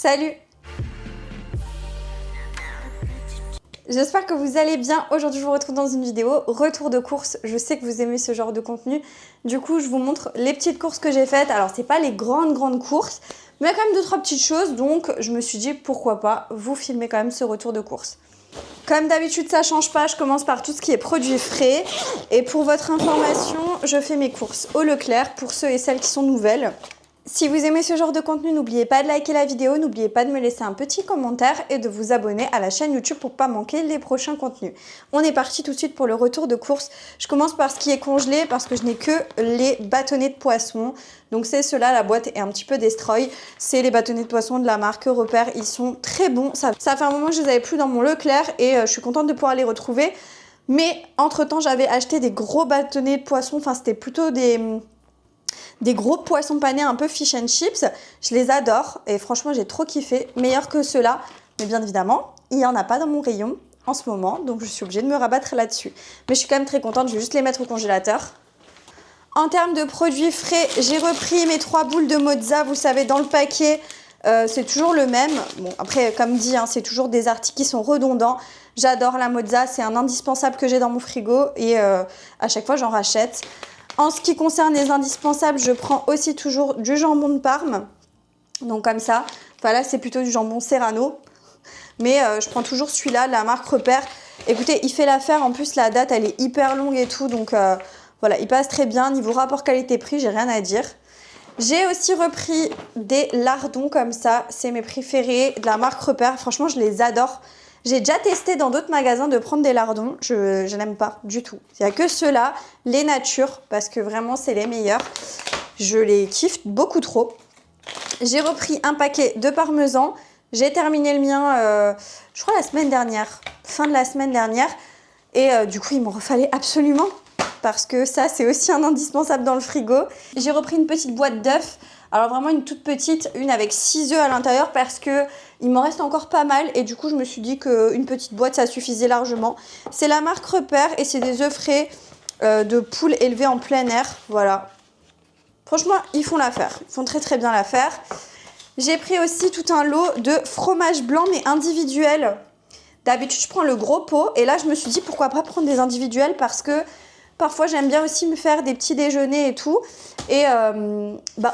Salut! J'espère que vous allez bien. Aujourd'hui, je vous retrouve dans une vidéo retour de course. Je sais que vous aimez ce genre de contenu. Du coup, je vous montre les petites courses que j'ai faites. Alors, c'est pas les grandes courses, mais il y a quand même 2-3 petites choses. Donc, je me suis dit, pourquoi pas vous filmer quand même ce retour de course. Comme d'habitude, ça change pas. Je commence par tout ce qui est produits frais. Et pour votre information, je fais mes courses au Leclerc pour ceux et celles qui sont nouvelles. Si vous aimez ce genre de contenu, n'oubliez pas de liker la vidéo, n'oubliez pas de me laisser un petit commentaire et de vous abonner à la chaîne YouTube pour ne pas manquer les prochains contenus. On est parti tout de suite pour le retour de course. Je commence par ce qui est congelé parce que je n'ai que les bâtonnets de poisson. Donc c'est ceux-là, la boîte est un petit peu destroy. C'est les bâtonnets de poisson de la marque Repère. Ils sont très bons. Ça fait un moment que je les avais plus dans mon Leclerc et je suis contente de pouvoir les retrouver. Mais entre-temps, j'avais acheté des gros bâtonnets de poisson. Enfin, c'était plutôt des gros poissons panés un peu fish and chips. Je les adore et franchement j'ai trop kiffé, meilleur que ceux-là, mais bien évidemment il n'y en a pas dans mon rayon en ce moment, donc je suis obligée de me rabattre là-dessus, mais je suis quand même très contente. Je vais juste les mettre au congélateur. En termes de produits frais, j'ai repris mes 3 boules de mozza, vous savez, dans le paquet. C'est toujours le même. Bon, après, comme dit, hein, c'est toujours des articles qui sont redondants. J'adore la mozza, c'est un indispensable que j'ai dans mon frigo et à chaque fois j'en rachète. En ce qui concerne les indispensables, je prends aussi toujours du jambon de Parme. Donc comme ça, enfin là c'est plutôt du jambon Serrano. Mais je prends toujours celui-là, la marque Repère. Écoutez, il fait l'affaire. En plus, la date, elle est hyper longue et tout. Donc voilà, il passe très bien. Niveau rapport qualité-prix, j'ai rien à dire. J'ai aussi repris des lardons comme ça. C'est mes préférés de la marque Repère. Franchement, je les adore. J'ai déjà testé dans d'autres magasins de prendre des lardons. Je n'aime pas du tout. Il n'y a que ceux-là, les natures, parce que vraiment, c'est les meilleurs. Je les kiffe beaucoup trop. J'ai repris un paquet de parmesan. J'ai terminé le mien, je crois, la semaine dernière. Fin de la semaine dernière. Et du coup, il m'en refallait absolument. Parce que ça, c'est aussi un indispensable dans le frigo. J'ai repris une petite boîte d'œufs. Alors vraiment une toute petite, une avec 6 œufs à l'intérieur parce que il m'en reste encore pas mal. Et du coup, je me suis dit qu'une petite boîte, ça suffisait largement. C'est la marque Repère et c'est des œufs frais de poules élevées en plein air. Voilà. Franchement, ils font l'affaire. Ils font très bien l'affaire. J'ai pris aussi tout un lot de fromage blanc mais individuel. D'habitude, je prends le gros pot. Et là, je me suis dit pourquoi pas prendre des individuels parce que parfois, j'aime bien aussi me faire des petits déjeuners et tout. Et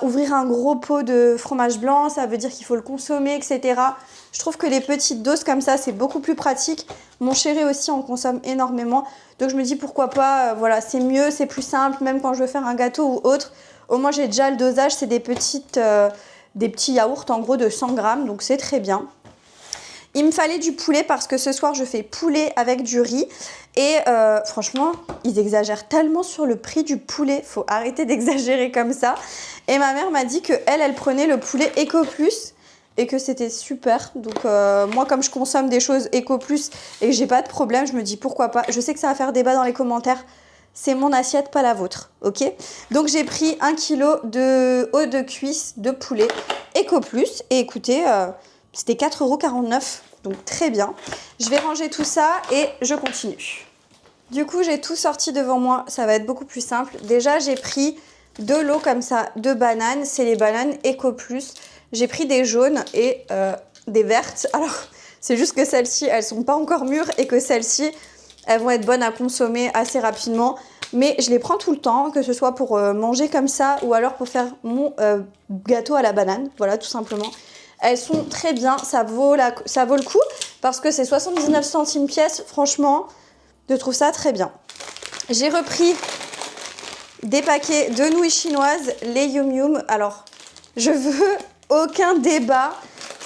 ouvrir un gros pot de fromage blanc, ça veut dire qu'il faut le consommer, etc. Je trouve que les petites doses comme ça, c'est beaucoup plus pratique. Mon chéri aussi en consomme énormément. Donc, je me dis pourquoi pas, voilà, c'est mieux, c'est plus simple. Même quand je veux faire un gâteau ou autre. Au moins, j'ai déjà le dosage. C'est des petits yaourts, en gros, de 100 grammes. Donc, c'est très bien. Il me fallait du poulet parce que ce soir, je fais poulet avec du riz. Et franchement, ils exagèrent tellement sur le prix du poulet. Faut arrêter d'exagérer comme ça. Et ma mère m'a dit qu'elle prenait le poulet Eco Plus et que c'était super. Donc moi, comme je consomme des choses Eco Plus et que j'ai pas de problème, je me dis pourquoi pas. Je sais que ça va faire débat dans les commentaires. C'est mon assiette, pas la vôtre, ok? Donc j'ai pris 1 kg de haut de cuisse de poulet Eco Plus. Et écoutez, c'était 4,49 €. Donc très bien. Je vais ranger tout ça et je continue. Du coup, j'ai tout sorti devant moi. Ça va être beaucoup plus simple. Déjà, j'ai pris de l'eau comme ça, de bananes. C'est les bananes Eco Plus. J'ai pris des jaunes et des vertes. Alors, c'est juste que celles-ci, elles sont pas encore mûres et que celles-ci, elles vont être bonnes à consommer assez rapidement. Mais je les prends tout le temps, que ce soit pour manger comme ça ou alors pour faire mon gâteau à la banane. Voilà, tout simplement. Elles sont très bien, ça vaut le coup parce que c'est 79 centimes pièce. Franchement, je trouve ça très bien. J'ai repris des paquets de nouilles chinoises, les Yum Yum. Alors, je veux aucun débat.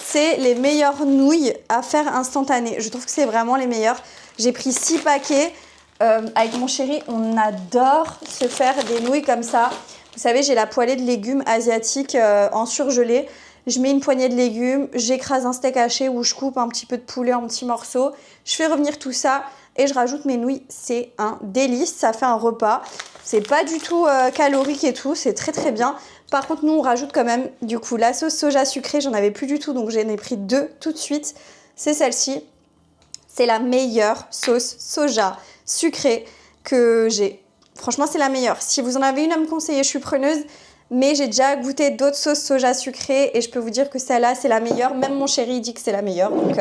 C'est les meilleures nouilles à faire instantanées. Je trouve que c'est vraiment les meilleures. J'ai pris 6 paquets. Avec mon chéri, on adore se faire des nouilles comme ça. Vous savez, j'ai la poêlée de légumes asiatiques en surgelé. Je mets une poignée de légumes, j'écrase un steak haché où je coupe un petit peu de poulet en petits morceaux. Je fais revenir tout ça et je rajoute mes nouilles. C'est un délice, ça fait un repas. C'est pas du tout calorique et tout, c'est très bien. Par contre, nous, on rajoute quand même du coup la sauce soja sucrée. J'en avais plus du tout, donc j'en ai pris 2 tout de suite. C'est celle-ci. C'est la meilleure sauce soja sucrée que j'ai. Franchement, c'est la meilleure. Si vous en avez une à me conseiller, je suis preneuse. Mais j'ai déjà goûté d'autres sauces soja sucrées et je peux vous dire que celle-là, c'est la meilleure. Même mon chéri dit que c'est la meilleure. Donc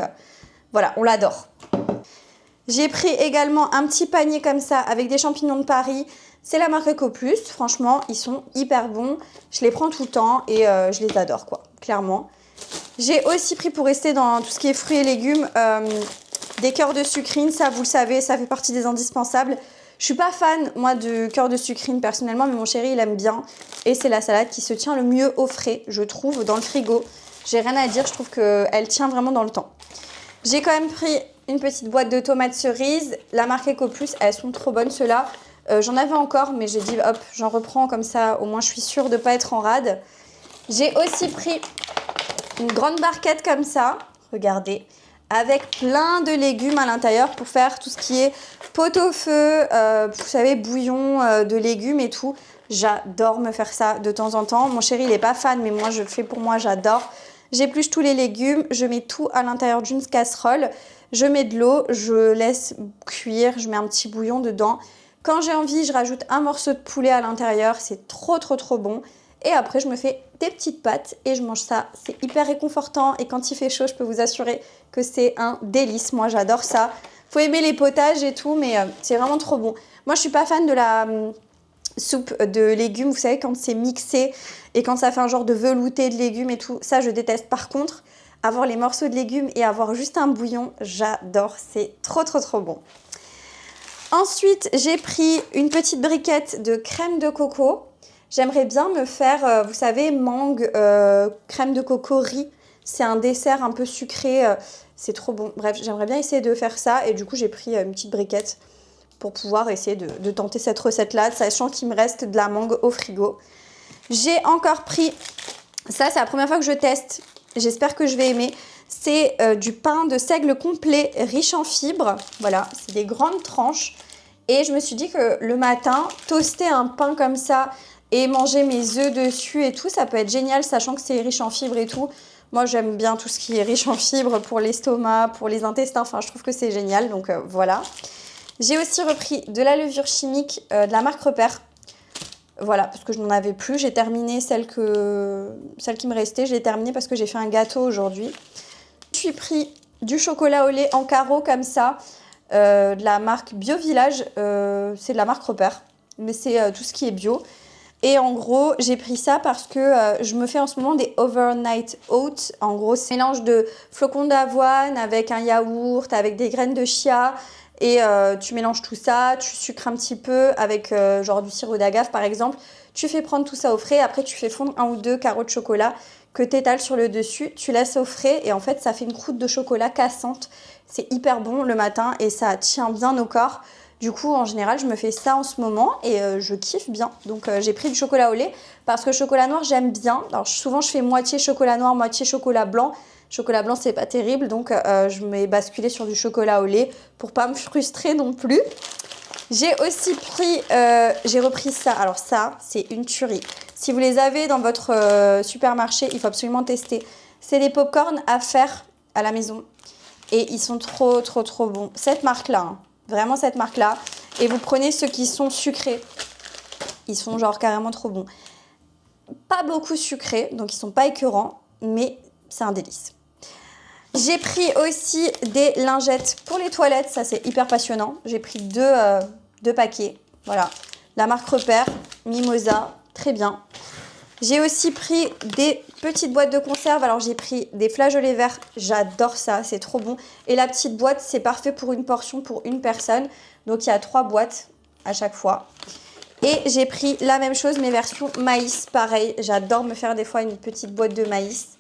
voilà, on l'adore. J'ai pris également un petit panier comme ça avec des champignons de Paris. C'est la marque EcoPlus. Franchement, ils sont hyper bons. Je les prends tout le temps et je les adore, quoi, clairement. J'ai aussi pris, pour rester dans tout ce qui est fruits et légumes, des cœurs de sucrine. Ça, vous le savez, ça fait partie des indispensables. Je suis pas fan, moi, de cœur de sucrine personnellement, mais mon chéri, il aime bien. Et c'est la salade qui se tient le mieux au frais, je trouve, dans le frigo. J'ai rien à dire, je trouve qu'elle tient vraiment dans le temps. J'ai quand même pris une petite boîte de tomates cerises. La marque EcoPlus, elles sont trop bonnes, ceux-là. J'en avais encore, mais j'ai dit, hop, j'en reprends comme ça. Au moins, je suis sûre de ne pas être en rade. J'ai aussi pris une grande barquette comme ça. Regardez. Avec plein de légumes à l'intérieur pour faire tout ce qui est pot-au-feu, vous savez, bouillon de légumes et tout. J'adore me faire ça de temps en temps. Mon chéri, il n'est pas fan, mais moi, je le fais pour moi, j'adore. J'épluche tous les légumes, je mets tout à l'intérieur d'une casserole. Je mets de l'eau, je laisse cuire, je mets un petit bouillon dedans. Quand j'ai envie, je rajoute un morceau de poulet à l'intérieur. C'est trop, trop, trop bon. Et après, je me fais des petites pâtes et je mange ça. C'est hyper réconfortant et quand il fait chaud, je peux vous assurer que c'est un délice. Moi, j'adore ça. Faut aimer les potages et tout, mais c'est vraiment trop bon. Moi, je suis pas fan de la soupe de légumes. Vous savez, quand c'est mixé et quand ça fait un genre de velouté de légumes et tout, ça, je déteste. Par contre, avoir les morceaux de légumes et avoir juste un bouillon, j'adore. C'est trop, trop, trop bon. Ensuite, j'ai pris une petite briquette de crème de coco. J'aimerais bien me faire, vous savez, mangue, crème de coco, riz. C'est un dessert un peu sucré, c'est trop bon. Bref, j'aimerais bien essayer de faire ça. Et du coup, j'ai pris une petite briquette pour pouvoir essayer de tenter cette recette-là, sachant qu'il me reste de la mangue au frigo. J'ai encore pris, ça c'est la première fois que je teste, j'espère que je vais aimer. C'est du pain de seigle complet, riche en fibres. Voilà, c'est des grandes tranches. Et je me suis dit que le matin, toaster un pain comme ça et manger mes œufs dessus et tout, ça peut être génial, sachant que c'est riche en fibres et tout. Moi, j'aime bien tout ce qui est riche en fibres pour l'estomac, pour les intestins. Enfin, je trouve que c'est génial, donc voilà. J'ai aussi repris de la levure chimique de la marque Repère. Voilà, parce que je n'en avais plus. J'ai terminé celle qui me restait. Je l'ai terminée parce que j'ai fait un gâteau aujourd'hui. Je suis pris du chocolat au lait en carreaux comme ça, de la marque Bio Village. C'est de la marque Repère, mais c'est tout ce qui est bio. Et en gros, j'ai pris ça parce que je me fais en ce moment des overnight oats. En gros, c'est un mélange de flocons d'avoine avec un yaourt, avec des graines de chia. Et tu mélanges tout ça, tu sucres un petit peu avec genre du sirop d'agave par exemple. Tu fais prendre tout ça au frais. Après, tu fais fondre 1 ou 2 carreaux de chocolat que tu étales sur le dessus. Tu laisses au frais et en fait, ça fait une croûte de chocolat cassante. C'est hyper bon le matin et ça tient bien au corps. Du coup, en général, je me fais ça en ce moment et je kiffe bien. Donc, j'ai pris du chocolat au lait parce que le chocolat noir, j'aime bien. Alors, souvent, je fais moitié chocolat noir, moitié chocolat blanc. Chocolat blanc, c'est pas terrible. Donc, je m'ai basculé sur du chocolat au lait pour pas me frustrer non plus. J'ai aussi pris, j'ai repris ça. Alors, ça, c'est une tuerie. Si vous les avez dans votre supermarché, il faut absolument tester. C'est des pop-corn à faire à la maison. Et ils sont trop, trop, trop bons. Cette marque-là, hein. Vraiment cette marque-là. Et vous prenez ceux qui sont sucrés. Ils sont genre carrément trop bons. Pas beaucoup sucrés, donc ils sont pas écœurants, mais c'est un délice. J'ai pris aussi des lingettes pour les toilettes. Ça, c'est hyper passionnant. J'ai pris deux paquets. Voilà. La marque Repère, Mimosa, très bien. J'ai aussi pris des petites boîtes de conserve. Alors, j'ai pris des flageolets verts. J'adore ça, c'est trop bon. Et la petite boîte, c'est parfait pour une portion, pour une personne. Donc, il y a 3 boîtes à chaque fois. Et j'ai pris la même chose, mais version maïs. Pareil, j'adore me faire des fois une petite boîte de maïs.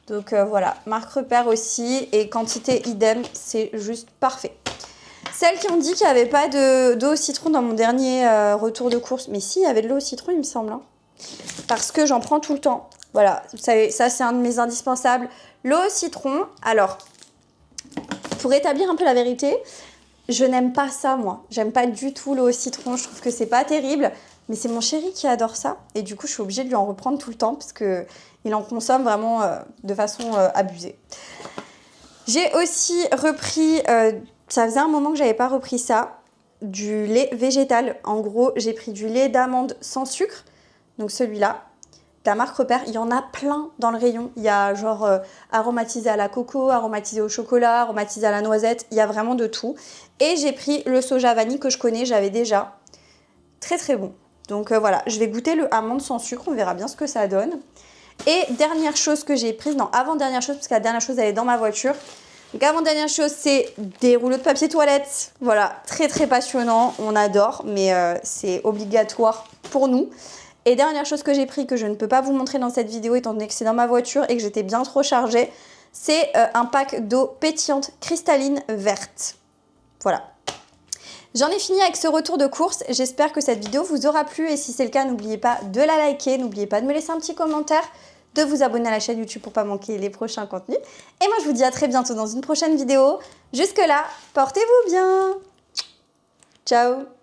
Donc, voilà. Marque Repère aussi. Et quantité idem, c'est juste parfait. Celles qui ont dit qu'il n'y avait pas d'eau au citron dans mon dernier retour de course. Mais si, il y avait de l'eau au citron, il me semble, hein. Parce que j'en prends tout le temps. Voilà, vous savez, ça c'est un de mes indispensables. L'eau au citron, alors, pour établir un peu la vérité, je n'aime pas ça moi. J'aime pas du tout l'eau au citron, je trouve que c'est pas terrible. Mais c'est mon chéri qui adore ça. Et du coup, je suis obligée de lui en reprendre tout le temps parce qu'il en consomme vraiment de façon abusée. J'ai aussi repris, ça faisait un moment que j'avais pas repris ça, du lait végétal. En gros, j'ai pris du lait d'amande sans sucre. Donc celui-là, la marque Repère, il y en a plein dans le rayon. Il y a genre aromatisé à la coco, aromatisé au chocolat, aromatisé à la noisette. Il y a vraiment de tout. Et j'ai pris le soja vanille que je connais, j'avais déjà. Très très bon. Donc voilà, je vais goûter le amande sans sucre, on verra bien ce que ça donne. Et dernière chose que j'ai prise, non avant-dernière chose, parce que la dernière chose elle est dans ma voiture. Donc avant-dernière chose, c'est des rouleaux de papier toilette. Voilà, très très passionnant, on adore, mais c'est obligatoire pour nous. Et dernière chose que j'ai pris, que je ne peux pas vous montrer dans cette vidéo, étant donné que c'est dans ma voiture et que j'étais bien trop chargée, c'est un pack d'eau pétillante cristalline verte. Voilà. J'en ai fini avec ce retour de course, j'espère que cette vidéo vous aura plu et si c'est le cas, n'oubliez pas de la liker, n'oubliez pas de me laisser un petit commentaire, de vous abonner à la chaîne YouTube pour pas manquer les prochains contenus. Et moi je vous dis à très bientôt dans une prochaine vidéo. Jusque là, portez-vous bien. Ciao.